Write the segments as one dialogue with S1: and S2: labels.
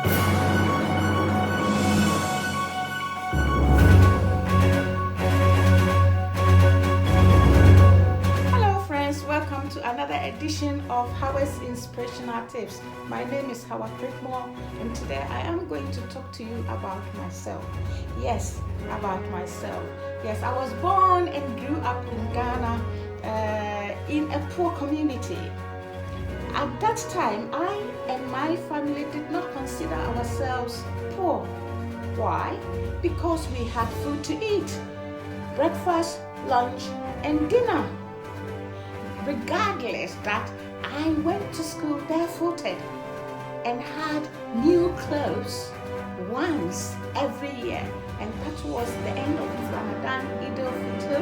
S1: Hello friends, welcome to another edition of Howard's Inspirational Tips. My name is Howard Crickmore, and today I am going to talk to you about myself. Yes, about myself. Yes, I was born and grew up in Ghana in a poor community. At that time, I and my family did not consider ourselves poor. Why? Because we had food to eat. Breakfast, lunch, and dinner. Regardless that I went to school barefooted and had new clothes once every year, and that was the end of Ramadan, Eid al-Fitr,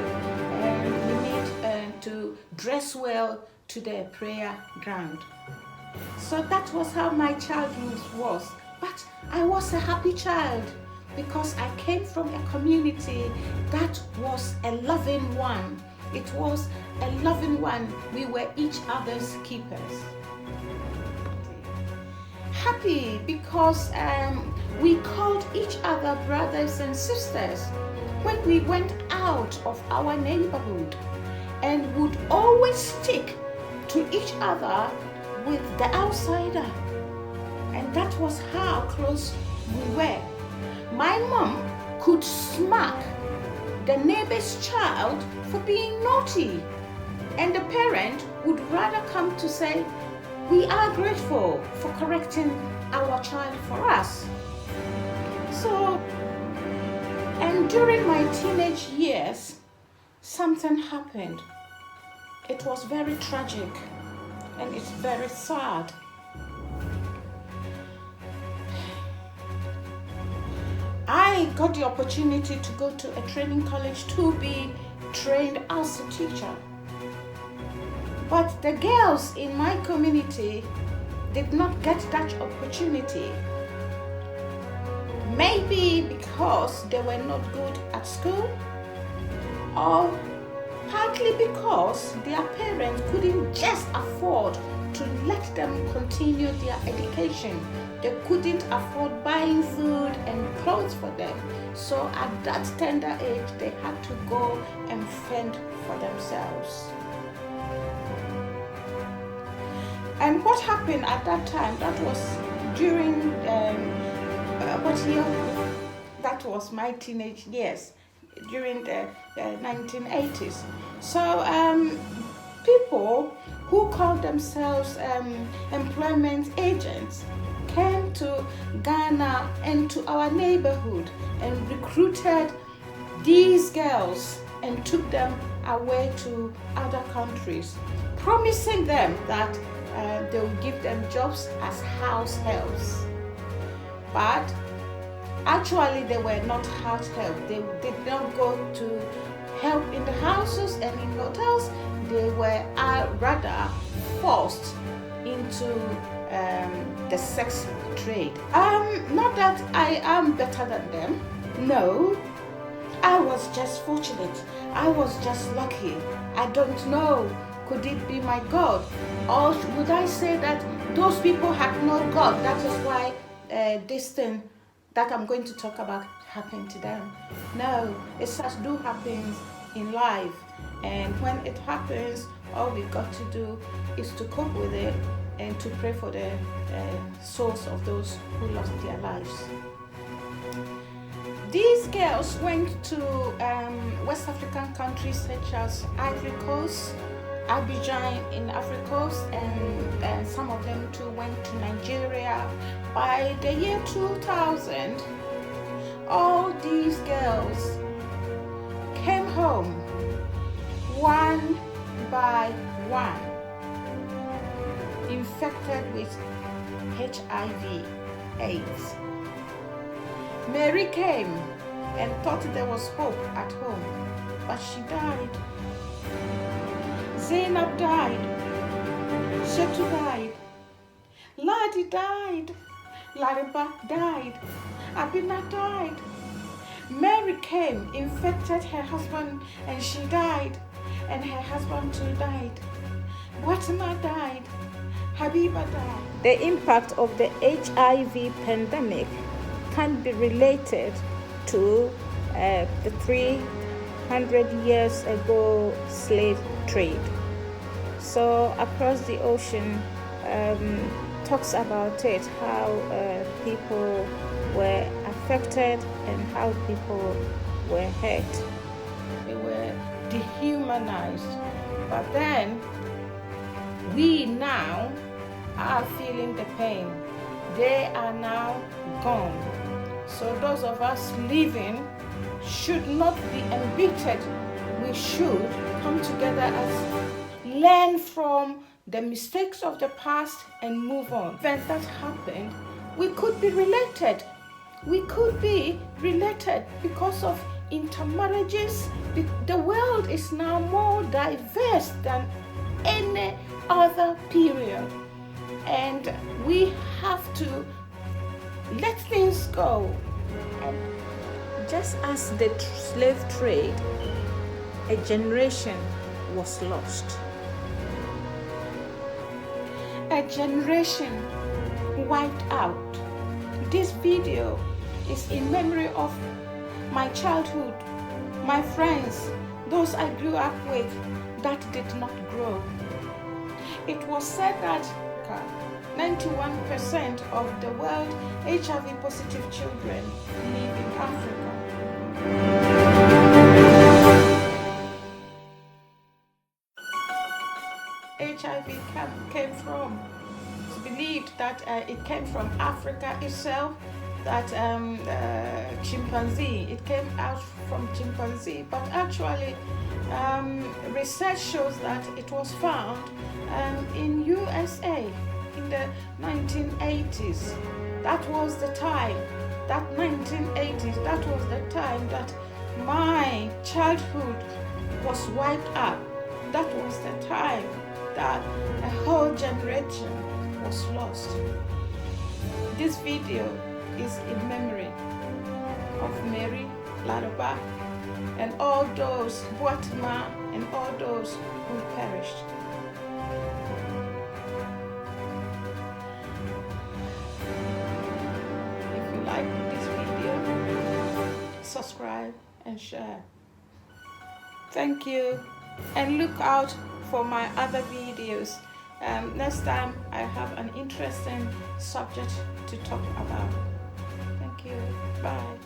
S1: and we need to dress well to the prayer ground. So that was how my childhood was. But I was a happy child because I came from a community that was a loving one. It was a loving one. We were each other's keepers. Happy because we called each other brothers and sisters when we went out of our neighborhood, and would always stick to each other with the outsider. And that was how close we were. My mom could smack the neighbor's child for being naughty, and the parent would rather come to say, "We are grateful for correcting our child for us." So, and during my teenage years, something happened. It was very tragic and it's very sad. I got the opportunity to go to a training college to be trained as a teacher. But the girls in my community did not get that opportunity. Maybe because they were not good at school, or partly because their parents couldn't just afford to let them continue their education. They couldn't afford buying food and clothes for them. So at that tender age, they had to go and fend for themselves. And what happened at that time, that was during, what year? That was my teenage years, during the 1980s. So people who called themselves employment agents came to Ghana and to our neighborhood and recruited these girls and took them away to other countries, promising them that they would give them jobs as house helps. But actually they were not house help. They did not go to help in the houses and in hotels. They were rather forced into the sex trade. Not that I am better than them. No, I was just fortunate. I was just lucky. I don't know. Could it be my God? Or would I say that those people had no God? That is why this thing that I'm going to talk about happened to them. No, it just do happen in life. And when it happens, all we got to do is to cope with it and to pray for the souls of those who lost their lives. These girls went to West African countries such as Ivory Coast, Abidjan in Ivory Coast, and some of them too went to Nigeria. By the year 2000, all these girls came home one by one, infected with HIV/AIDS. Mary came and thought there was hope at home, but she died. Zainab died. Shetu died. Ladi died. Lariba died. Abina died. Mary came, infected her husband, and she died. And her husband too died. Watima died. Habibada.
S2: The impact of the HIV pandemic can be related to the 300 years ago slave trade. So across the ocean talks about it, how people were affected and how people were hurt.
S1: They were dehumanized. But then we now are feeling the pain. They are now gone. So those of us living should not be embittered. We should come together as learn from the mistakes of the past and move on. Events that happened, we could be related. We could be related because of intermarriages. The world is now more diverse than any other period. And we have to let things go.
S2: And just as the slave trade, a generation was lost.
S1: A generation wiped out. This video is in memory of my childhood, my friends, those I grew up with that did not grow. It was said that 91% of the world HIV positive children live in Africa. HIV came from, it's believed that it came from Africa itself, that chimpanzee, it came out from chimpanzee, but actually research shows that it was found in USA in the 1980s. That was the time, that 1980s, that was the time that my childhood was wiped out. That was the time that a whole generation was lost. This video is in memory of Mary, Laraba, and all those, Boatima, and all those who perished. If you like this video, subscribe and share. Thank you, and look out for my other videos. Next time I have an interesting subject to talk about. Thank you. Bye.